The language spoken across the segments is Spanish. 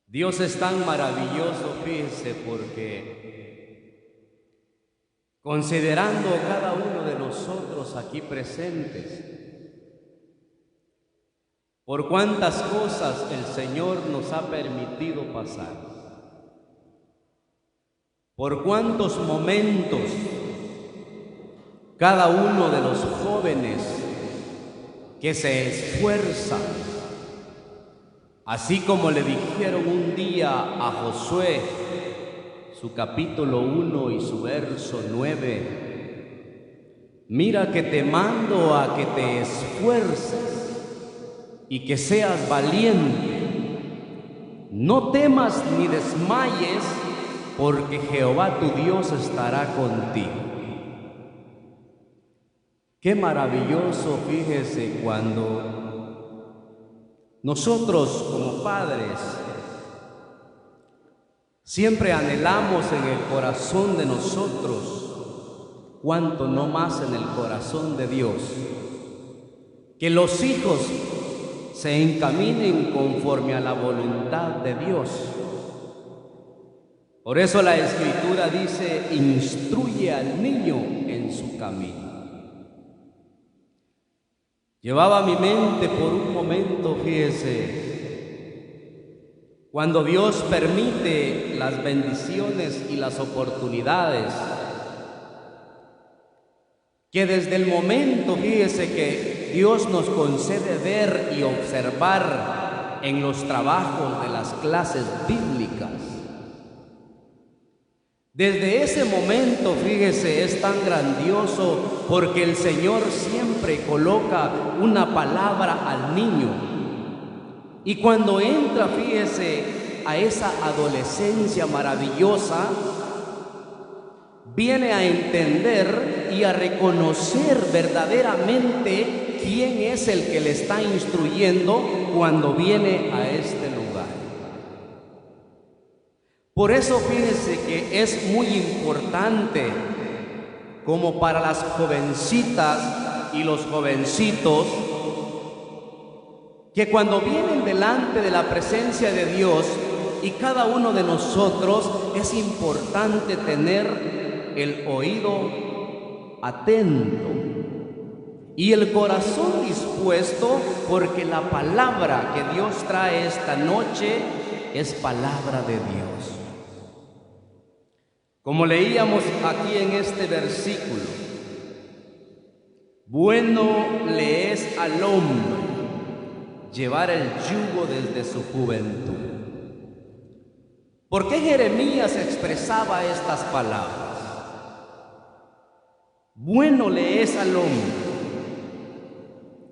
Dios es tan maravilloso, fíjese, porque considerando cada uno de nosotros aquí presentes, por cuántas cosas el Señor nos ha permitido pasar, por cuántos momentos cada uno de los jóvenes que se esfuerzan, así como le dijeron un día a Josué, su capítulo 1 y su verso 9, mira que te mando a que te esfuerces y que seas valiente, no temas ni desmayes, porque Jehová tu Dios estará contigo. Qué maravilloso, fíjese, cuando nosotros como padres siempre anhelamos en el corazón de nosotros, cuanto no más en el corazón de Dios, que los hijos se encaminen conforme a la voluntad de Dios. Por eso la Escritura dice, instruye al niño en su camino. Llevaba mi mente por un momento, fíjese, cuando Dios permite las bendiciones y las oportunidades, que desde el momento, fíjese, que Dios nos concede ver y observar en los trabajos de las clases bíblicas, desde ese momento, fíjese, es tan grandioso porque el Señor siempre coloca una palabra al niño. Y cuando entra, fíjese, a esa adolescencia maravillosa, viene a entender y a reconocer verdaderamente quién es el que le está instruyendo cuando viene a este lugar. Por eso fíjese que es muy importante, como para las jovencitas y los jovencitos, que cuando vienen delante de la presencia de Dios y cada uno de nosotros, es importante tener el oído atento y el corazón dispuesto, porque la palabra que Dios trae esta noche es palabra de Dios. Como leíamos aquí en este versículo, bueno le es al hombre llevar el yugo desde su juventud. ¿Por qué Jeremías expresaba estas palabras? Bueno le es al hombre,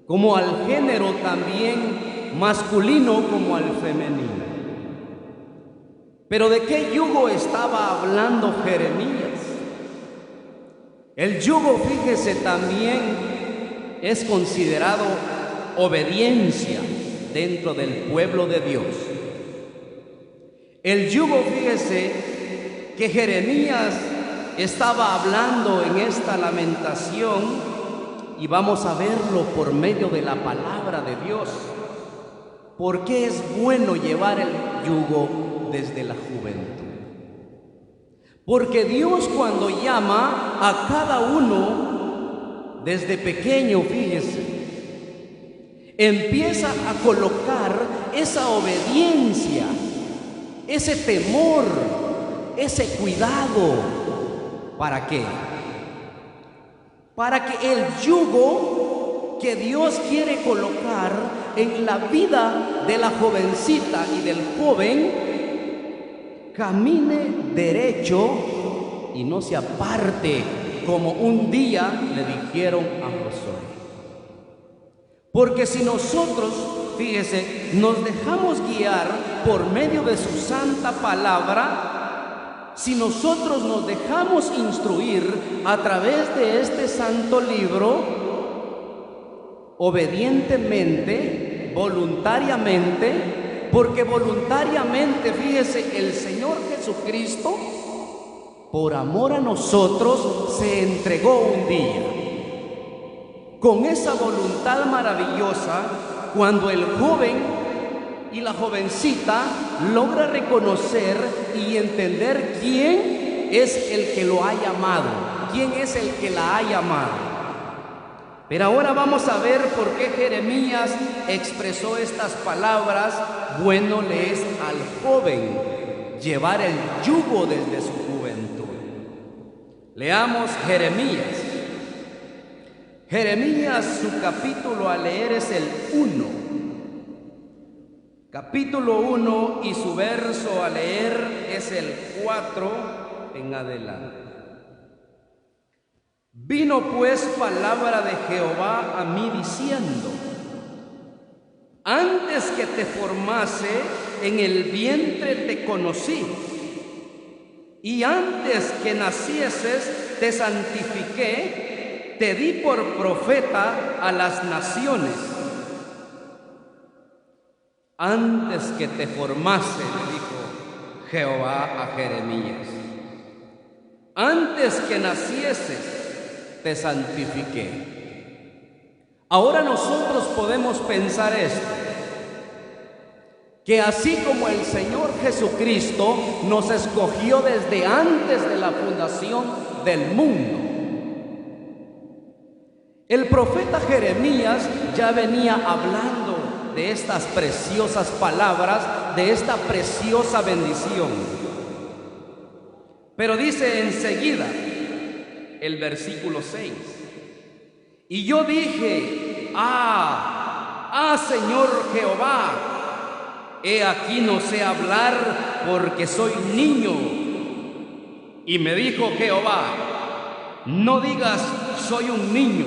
como al género también masculino como al femenino. Pero ¿de qué yugo estaba hablando Jeremías? El yugo, fíjese, también es considerado obediencia dentro del pueblo de Dios. El yugo, fíjese, que Jeremías estaba hablando en esta lamentación, y vamos a verlo por medio de la palabra de Dios. ¿Por qué es bueno llevar el yugo desde la juventud? Porque Dios, cuando llama a cada uno desde pequeño, fíjese, empieza a colocar esa obediencia, ese temor, ese cuidado. ¿Para qué? Para que el yugo que Dios quiere colocar en la vida de la jovencita y del joven camine derecho y no se aparte, como un día le dijeron a Josué. Porque si nosotros, fíjese, nos dejamos guiar por medio de su santa palabra, si nosotros nos dejamos instruir a través de este santo libro, obedientemente, voluntariamente, porque voluntariamente, fíjese, el Señor Jesucristo, por amor a nosotros, se entregó un día. Con esa voluntad maravillosa, cuando el joven y la jovencita logra reconocer y entender quién es el que lo ha llamado, quién es el que la ha llamado. Pero ahora vamos a ver por qué Jeremías expresó estas palabras. Bueno le es al joven llevar el yugo desde su juventud. Leamos Jeremías. Jeremías, su capítulo a leer es el 1. Capítulo 1 y su verso a leer es el 4 en adelante. Vino pues palabra de Jehová a mí diciendo: antes que te formase en el vientre te conocí, y antes que nacieses te santifiqué, te di por profeta a las naciones. Antes que te formase, le dijo Jehová a Jeremías, antes que nacieses te santifiqué. Ahora nosotros podemos pensar esto, que así como el Señor Jesucristo nos escogió desde antes de la fundación del mundo, el profeta Jeremías ya venía hablando de estas preciosas palabras, de esta preciosa bendición. Pero dice enseguida el versículo 6: y yo dije, Señor Jehová, he aquí no sé hablar porque soy niño. Y me dijo Jehová, no digas soy un niño,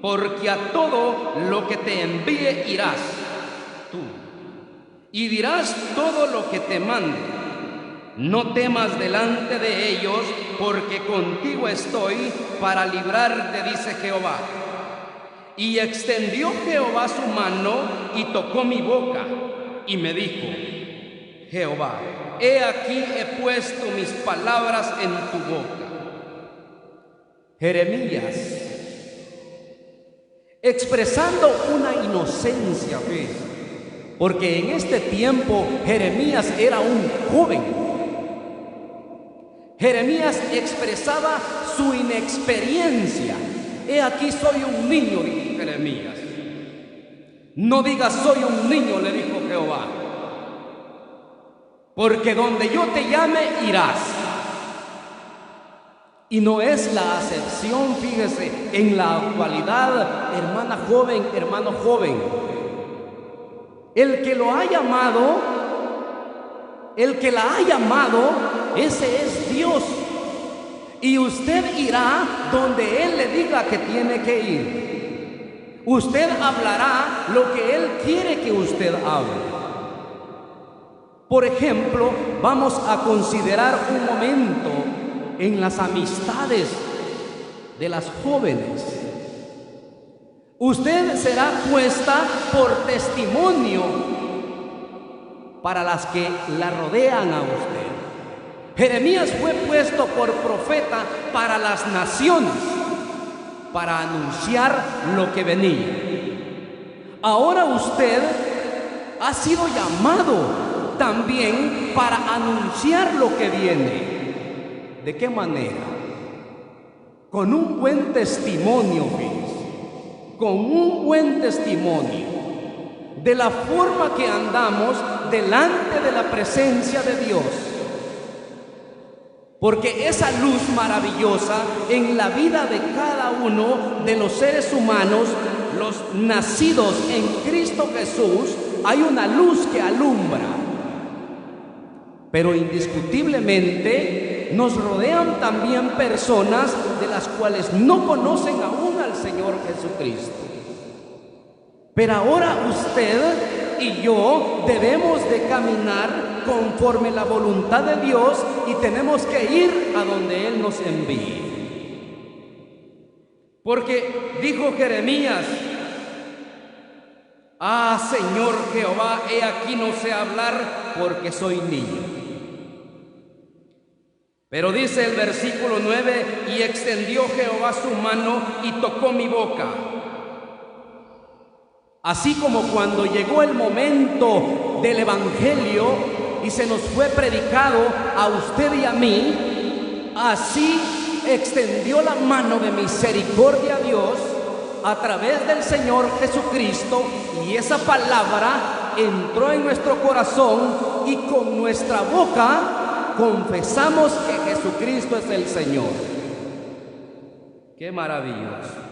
porque a todo lo que te envíe irás tú, y dirás todo lo que te mande. No temas delante de ellos, porque contigo estoy para librarte, dice Jehová. Y extendió Jehová su mano y tocó mi boca, y me dijo Jehová, he aquí he puesto mis palabras en tu boca. Jeremías, expresando una inocencia, porque en este tiempo Jeremías era un joven. Jeremías expresaba su inexperiencia. He aquí soy un niño, dijo Jeremías. No digas soy un niño, le dijo Jehová, porque donde yo te llame irás. Y no es la acepción, fíjese, en la actualidad, hermana joven, hermano joven. El que lo ha llamado, el que la ha llamado, ese es Dios. Y usted irá donde Él le diga que tiene que ir. Usted hablará lo que Él quiere que usted hable. Por ejemplo, vamos a considerar un momento en las amistades de las jóvenes. Usted será puesta por testimonio para las que la rodean a usted. Jeremías fue puesto por profeta para las naciones, para anunciar lo que venía. Ahora usted ha sido llamado también para anunciar lo que viene. ¿De qué manera? Con un buen testimonio, con un buen testimonio de la forma que andamos delante de la presencia de Dios. Porque esa luz maravillosa en la vida de cada uno de los seres humanos, los nacidos en Cristo Jesús, hay una luz que alumbra. Pero indiscutiblemente nos rodean también personas de las cuales no conocen aún al Señor Jesucristo. Pero ahora usted y yo debemos de caminar conforme la voluntad de Dios y tenemos que ir a donde Él nos envíe. Porque dijo Jeremías, Señor Jehová, he aquí no sé hablar porque soy niño. Pero dice el versículo 9, y extendió Jehová su mano y tocó mi boca. Así como cuando llegó el momento del Evangelio y se nos fue predicado a usted y a mí, así extendió la mano de misericordia a Dios a través del Señor Jesucristo, y esa palabra entró en nuestro corazón y con nuestra boca confesamos que Jesucristo es el Señor. ¡Qué maravilloso!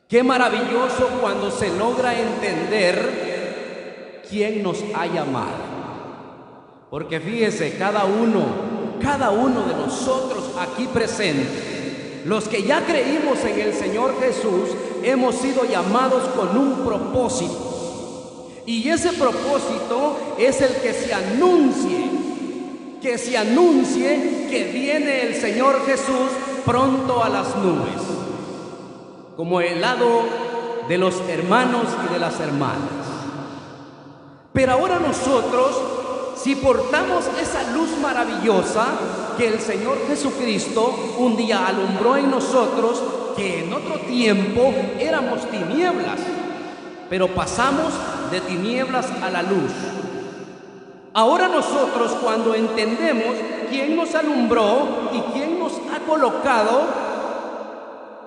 ¡Qué maravilloso cuando se logra entender quién nos ha llamado! Porque fíjese, cada uno de nosotros aquí presentes, los que ya creímos en el Señor Jesús, hemos sido llamados con un propósito. Y ese propósito es el que se anuncie que viene el Señor Jesús pronto a las nubes, como el lado de los hermanos y de las hermanas. Pero ahora nosotros, si portamos esa luz maravillosa que el Señor Jesucristo un día alumbró en nosotros, que en otro tiempo éramos tinieblas, pero pasamos de tinieblas a la luz. Ahora nosotros, cuando entendemos quién nos alumbró y quién nos ha colocado,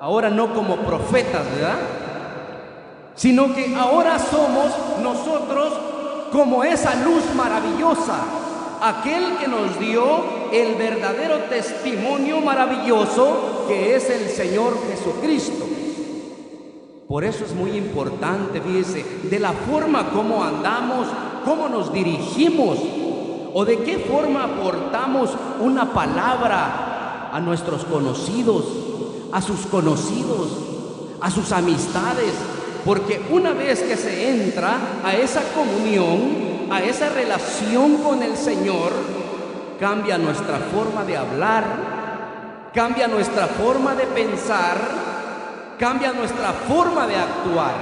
ahora no como profetas, ¿verdad?, sino que ahora somos nosotros como esa luz maravillosa, aquel que nos dio el verdadero testimonio maravilloso que es el Señor Jesucristo. Por eso es muy importante, fíjese, de la forma como andamos, cómo nos dirigimos, o de qué forma aportamos una palabra a nuestros conocidos, a sus conocidos, a sus amistades. Porque una vez que se entra a esa comunión, a esa relación con el Señor, cambia nuestra forma de hablar, cambia nuestra forma de pensar, cambia nuestra forma de actuar.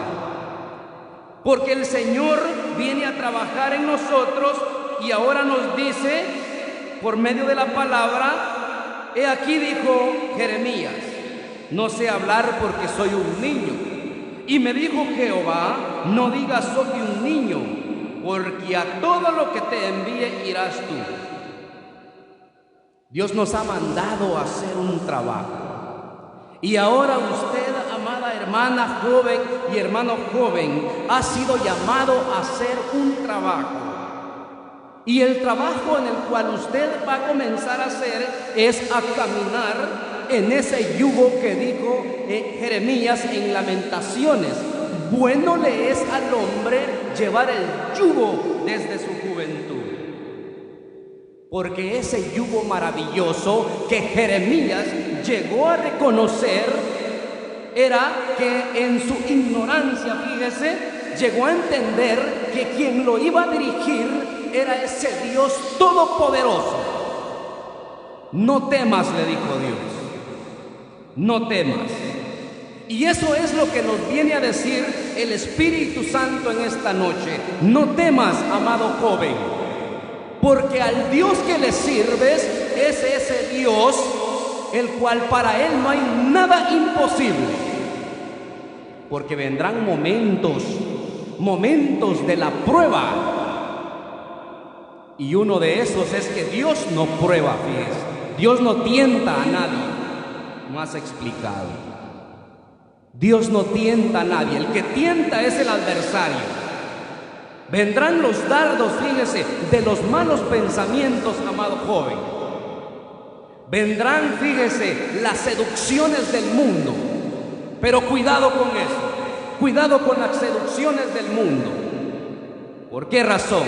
Porque el Señor viene a trabajar en nosotros y ahora nos dice, por medio de la palabra, he aquí dijo Jeremías, no sé hablar porque soy un niño. Y me dijo Jehová, no digas soy un niño, porque a todo lo que te envíe irás tú. Dios nos ha mandado a hacer un trabajo. Y ahora usted, amada hermana joven y hermano joven, ha sido llamado a hacer un trabajo. Y el trabajo en el cual usted va a comenzar a hacer es a caminar en ese yugo que dijo Jeremías en Lamentaciones. Bueno le es al hombre llevar el yugo desde su juventud. Porque ese yugo maravilloso que Jeremías llegó a reconocer era que en su ignorancia, fíjese, llegó a entender que quien lo iba a dirigir era ese Dios todopoderoso. No temas, le dijo Dios. No temas. Y eso es lo que nos viene a decir el Espíritu Santo en esta noche. No temas, amado joven, porque al Dios que le sirves es ese Dios el cual para Él no hay nada imposible. Porque vendrán momentos de la prueba, y uno de esos es que Dios no prueba, fíjese. Dios no tienta a nadie. No has explicado. Dios no tienta a nadie. El que tienta es el adversario. Vendrán los dardos, fíjese, de los malos pensamientos, amado joven. Vendrán, fíjese, las seducciones del mundo. Pero cuidado con eso. Cuidado con las seducciones del mundo. ¿Por qué razón?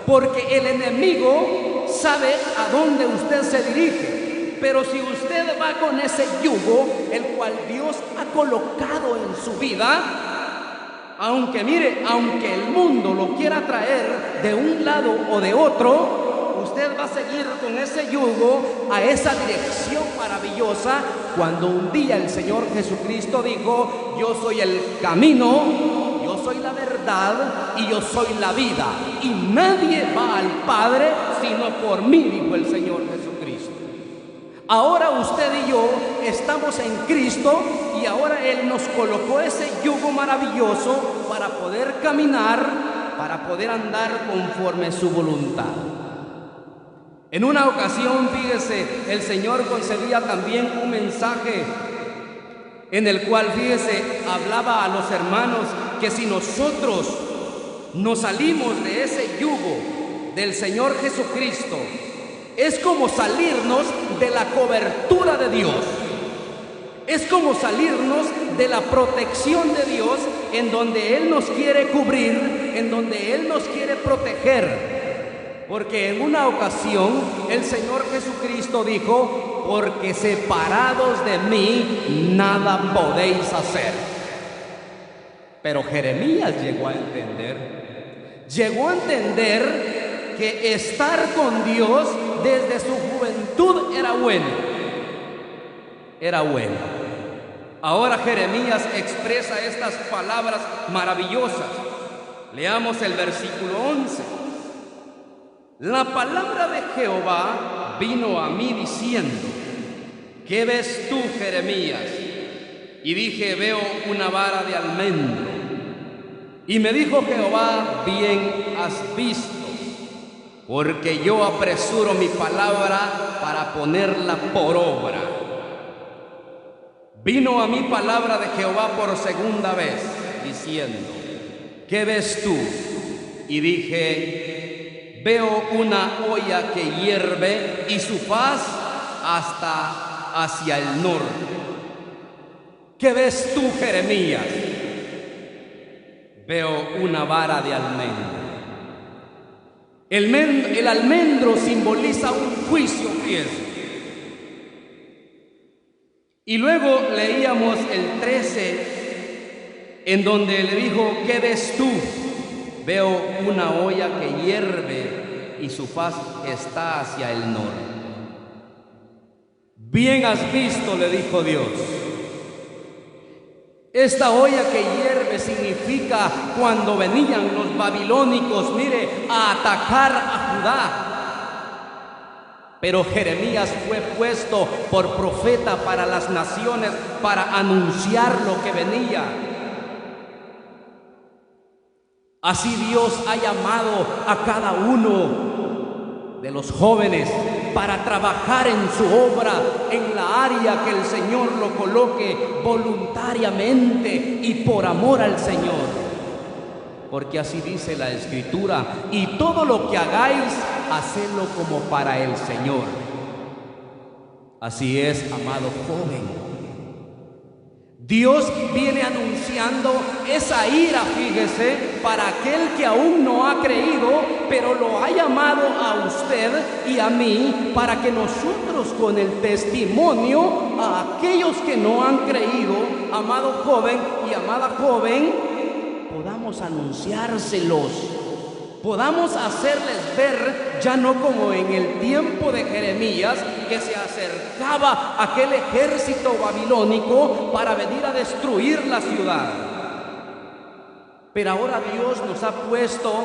Porque el enemigo sabe a dónde usted se dirige. Pero si usted va con ese yugo, el cual Dios ha colocado en su vida, aunque mire, aunque el mundo lo quiera traer de un lado o de otro, usted va a seguir con ese yugo a esa dirección maravillosa, cuando un día el Señor Jesucristo dijo, yo soy el camino, yo soy la verdad y yo soy la vida, y nadie va al Padre sino por mí, dijo el Señor Jesucristo. Ahora usted y yo estamos en Cristo y ahora Él nos colocó ese yugo maravilloso para poder caminar, para poder andar conforme a su voluntad. En una ocasión, fíjese, el Señor concedía también un mensaje en el cual, fíjese, hablaba a los hermanos que si nosotros nos salimos de ese yugo del Señor Jesucristo, es como salirnos de la cobertura de Dios. Es como salirnos de la protección de Dios, en donde Él nos quiere cubrir, en donde Él nos quiere proteger. Porque en una ocasión el Señor Jesucristo dijo: porque separados de mí nada podéis hacer. Pero Jeremías llegó a entender que estar con Dios desde su juventud era bueno. Ahora Jeremías expresa estas palabras maravillosas. Leamos el versículo 11. La palabra de Jehová vino a mí diciendo: ¿qué ves tú, Jeremías? Y dije: veo una vara de almendro. Y me dijo Jehová: bien has visto, porque yo apresuro mi palabra para ponerla por obra. Vino a mí palabra de Jehová por segunda vez, diciendo: ¿qué ves tú? Y dije: veo una olla que hierve y su faz hasta hacia el norte. ¿Qué ves tú, Jeremías? Veo una vara de almendro. El almendro simboliza un juicio, fíjense. Y luego leíamos el 13, en donde le dijo: ¿qué ves tú? Veo una olla que hierve y su faz está hacia el norte. Bien has visto, le dijo Dios. Esta olla que hierve significa cuando venían los babilónicos, mire, a atacar a Judá. Pero Jeremías fue puesto por profeta para las naciones, para anunciar lo que venía. Así Dios ha llamado a cada uno de los jóvenes para trabajar en su obra, en la área que el Señor lo coloque voluntariamente y por amor al Señor. Porque así dice la Escritura: y todo lo que hagáis, hacedlo como para el Señor. Así es, amado joven. Dios viene anunciando esa ira, fíjese, para aquel que aún no ha creído, pero lo ha llamado a usted y a mí para que nosotros, con el testimonio a aquellos que no han creído, amado joven y amada joven, podamos anunciárselos, podamos hacerles ver, ya no como en el tiempo de Jeremías, que se acercaba aquel ejército babilónico para venir a destruir la ciudad. Pero ahora Dios nos ha puesto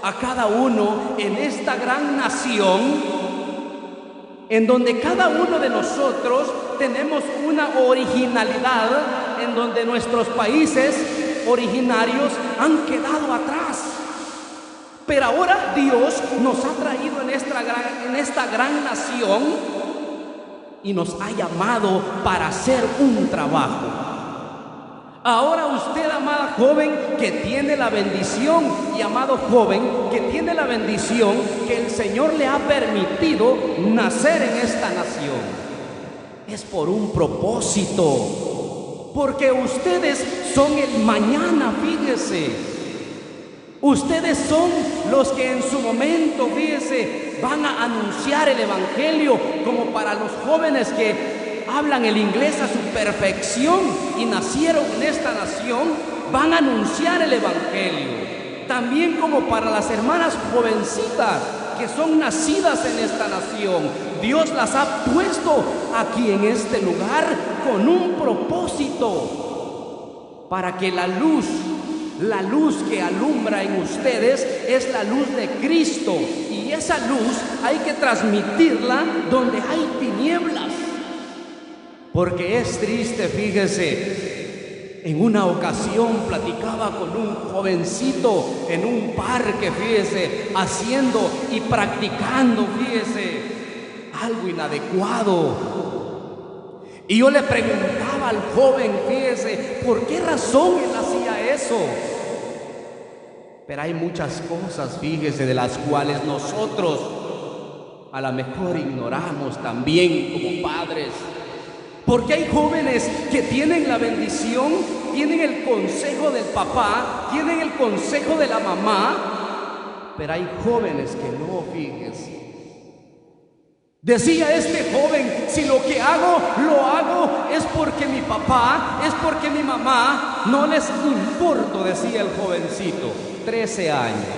a cada uno en esta gran nación, en donde cada uno de nosotros tenemos una originalidad, en donde nuestros países originarios han quedado atrás. Pero ahora Dios nos ha traído en esta gran nación y nos ha llamado para hacer un trabajo. Ahora usted, amada joven, que tiene la bendición, y amado joven, que tiene la bendición que el Señor le ha permitido nacer en esta nación, es por un propósito, porque ustedes son el mañana, fíjese. Ustedes son los que en su momento, fíjese, van a anunciar el Evangelio, como para los jóvenes que hablan el inglés a su perfección y nacieron en esta nación, van a anunciar el Evangelio. También como para las hermanas jovencitas que son nacidas en esta nación, Dios las ha puesto aquí en este lugar con un propósito, para que la luz que alumbra en ustedes es la luz de Cristo, y esa luz hay que transmitirla donde hay tinieblas. Porque es triste, fíjese, en una ocasión platicaba con un jovencito en un parque, fíjese, haciendo y practicando, fíjese, algo inadecuado. Y yo le preguntaba al joven, fíjese, ¿por qué razón él hacía eso? Pero hay muchas cosas, fíjese, de las cuales nosotros a lo mejor ignoramos también como padres. Porque hay jóvenes que tienen la bendición, tienen el consejo del papá, tienen el consejo de la mamá, pero hay jóvenes que no, fíjese. Decía este joven, si lo que hago, lo hago es porque mi papá, es porque mi mamá, no les importo, decía el jovencito, 13 años.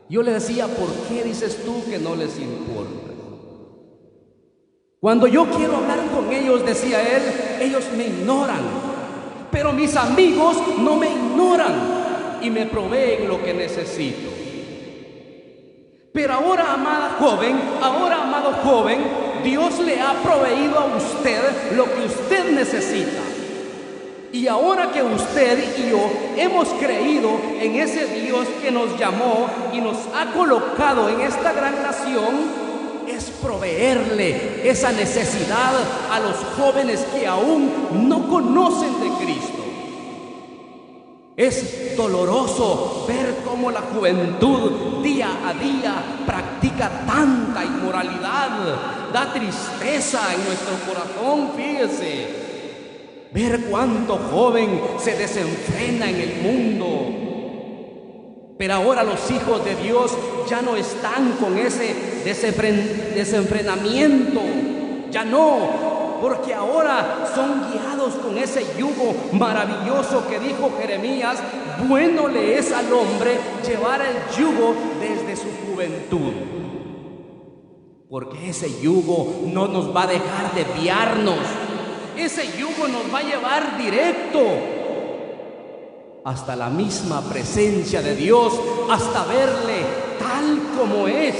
Yo le decía, ¿por qué dices tú que no les importa? Cuando yo quiero hablar con ellos, decía él, ellos me ignoran, pero mis amigos no me ignoran y me proveen lo que necesito. Pero ahora, amado joven, Dios le ha proveído a usted lo que usted necesita. Y ahora que usted y yo hemos creído en ese Dios que nos llamó y nos ha colocado en esta gran nación, es proveerle esa necesidad a los jóvenes que aún no conocen de Cristo. Es doloroso ver cómo la juventud día a día practica tanta inmoralidad. Da tristeza en nuestro corazón, fíjese. Ver cuánto joven se desenfrena en el mundo. Pero ahora los hijos de Dios ya no están con ese desenfrenamiento. Ya no, porque ahora son guiados con ese yugo maravilloso que dijo Jeremías: bueno le es al hombre llevar el yugo desde su juventud. Porque ese yugo no nos va a dejar desviarnos. Ese yugo nos va a llevar directo hasta la misma presencia de Dios, hasta verle tal como es.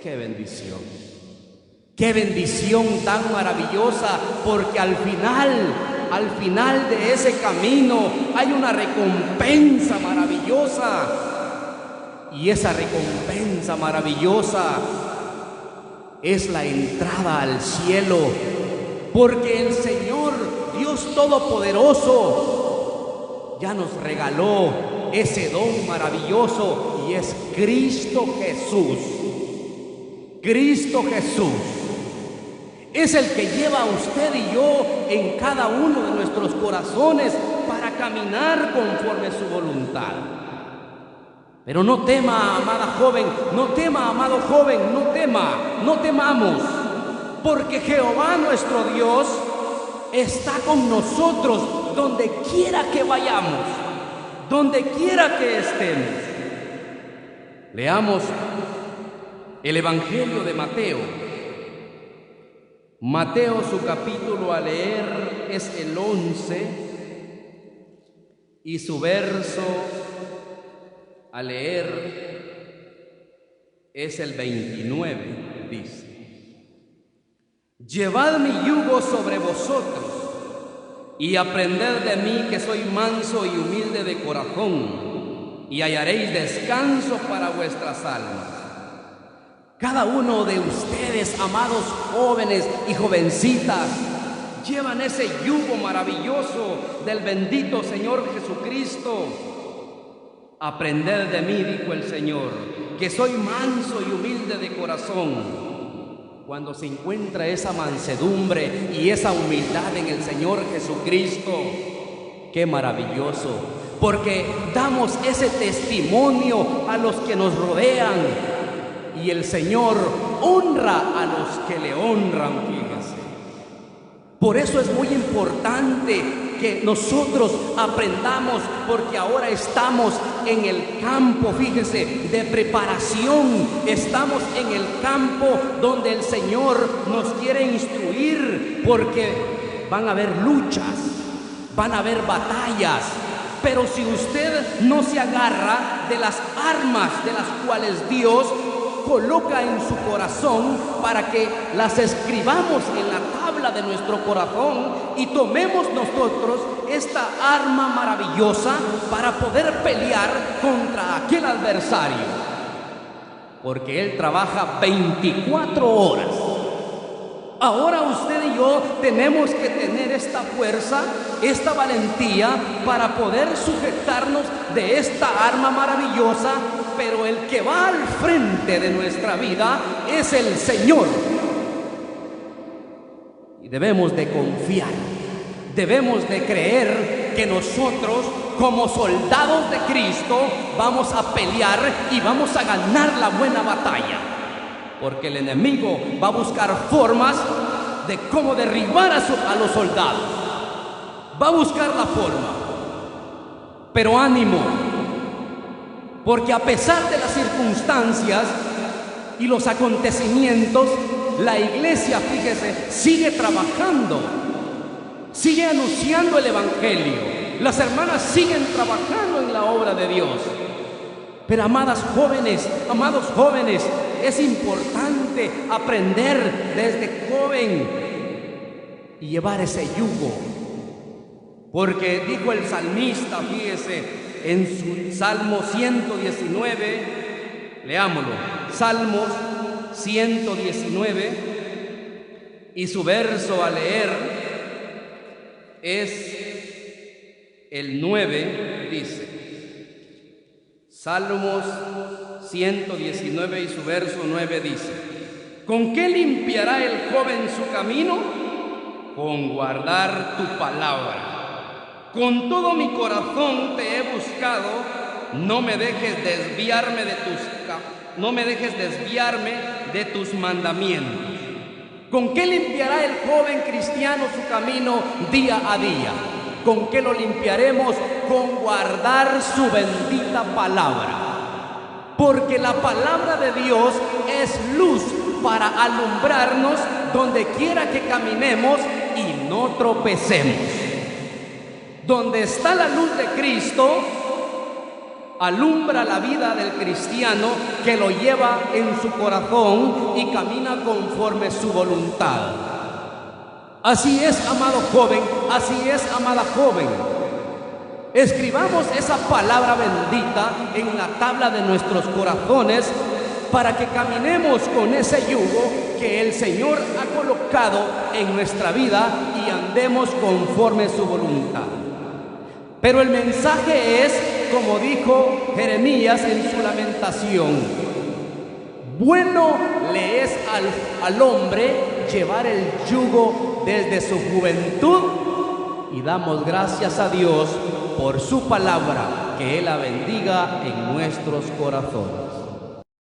¡Qué bendición! ¡Qué bendición tan maravillosa! Porque al final de ese camino hay una recompensa maravillosa. Y esa recompensa maravillosa es la entrada al cielo. Porque el Señor, Dios Todopoderoso, ya nos regaló ese don maravilloso, y es Cristo Jesús. Cristo Jesús es el que lleva a usted y yo en cada uno de nuestros corazones para caminar conforme a su voluntad. Pero no tema, amada joven, no tema, amado joven, no temamos, porque Jehová nuestro Dios está con nosotros donde quiera que vayamos, donde quiera que estemos. Leamos el Evangelio de Mateo. Mateo, su capítulo a leer es el 11 y su verso a leer es el 29, dice: llevad mi yugo sobre vosotros y aprended de mí, que soy manso y humilde de corazón, y hallaréis descanso para vuestras almas. Cada uno de ustedes, amados jóvenes y jovencitas, llevan ese yugo maravilloso del bendito Señor Jesucristo. Aprended de mí, dijo el Señor, que soy manso y humilde de corazón. Cuando se encuentra esa mansedumbre y esa humildad en el Señor Jesucristo, qué maravilloso, porque damos ese testimonio a los que nos rodean, y el Señor honra a los que le honran, fíjese. Por eso es muy importante que nosotros aprendamos, porque ahora estamos en el campo, fíjese, de preparación. Estamos en el campo donde el Señor nos quiere instruir, porque van a haber luchas, van a haber batallas. Pero si usted no se agarra de las armas de las cuales Dios coloca en su corazón para que las escribamos en la tabla tabla de nuestro corazón y tomemos nosotros esta arma maravillosa para poder pelear contra aquel adversario. Porque él trabaja 24 horas. Ahora usted y yo tenemos que tener esta fuerza, esta valentía para poder sujetarnos de esta arma maravillosa, pero el que va al frente de nuestra vida es el Señor. Y debemos de confiar, debemos de creer que nosotros como soldados de Cristo vamos a pelear y vamos a ganar la buena batalla. Porque el enemigo va a buscar formas de cómo derribar a los soldados. Va a buscar la forma. Pero ánimo, porque a pesar de las circunstancias y los acontecimientos, la iglesia, fíjese, sigue trabajando, sigue anunciando el evangelio. Las hermanas siguen trabajando en la obra de Dios. Pero amados jóvenes, es importante aprender desde joven y llevar ese yugo. Porque dijo el salmista, fíjese, en su Salmo 119, leámoslo, Salmos 119, y su verso a leer es el 9, dice, Salmos 119 y su verso 9 dice: ¿con qué limpiará el joven su camino? Con guardar tu palabra. Con todo mi corazón te he buscado, no me dejes desviarme de tus mandamientos. ¿Con qué limpiará el joven cristiano su camino día a día? ¿Con qué lo limpiaremos? Con guardar su bendita palabra. Porque la palabra de Dios es luz para alumbrarnos donde quiera que caminemos y no tropecemos. Donde está la luz de Cristo, alumbra la vida del cristiano que lo lleva en su corazón y camina conforme su voluntad. Así es, amado joven, así es, amada joven. Escribamos esa palabra bendita en la tabla de nuestros corazones para que caminemos con ese yugo que el Señor ha colocado en nuestra vida y andemos conforme su voluntad. Pero el mensaje es, como dijo Jeremías en su lamentación: bueno le es al hombre llevar el yugo desde su juventud, y damos gracias a Dios por su palabra, que Él la bendiga en nuestros corazones.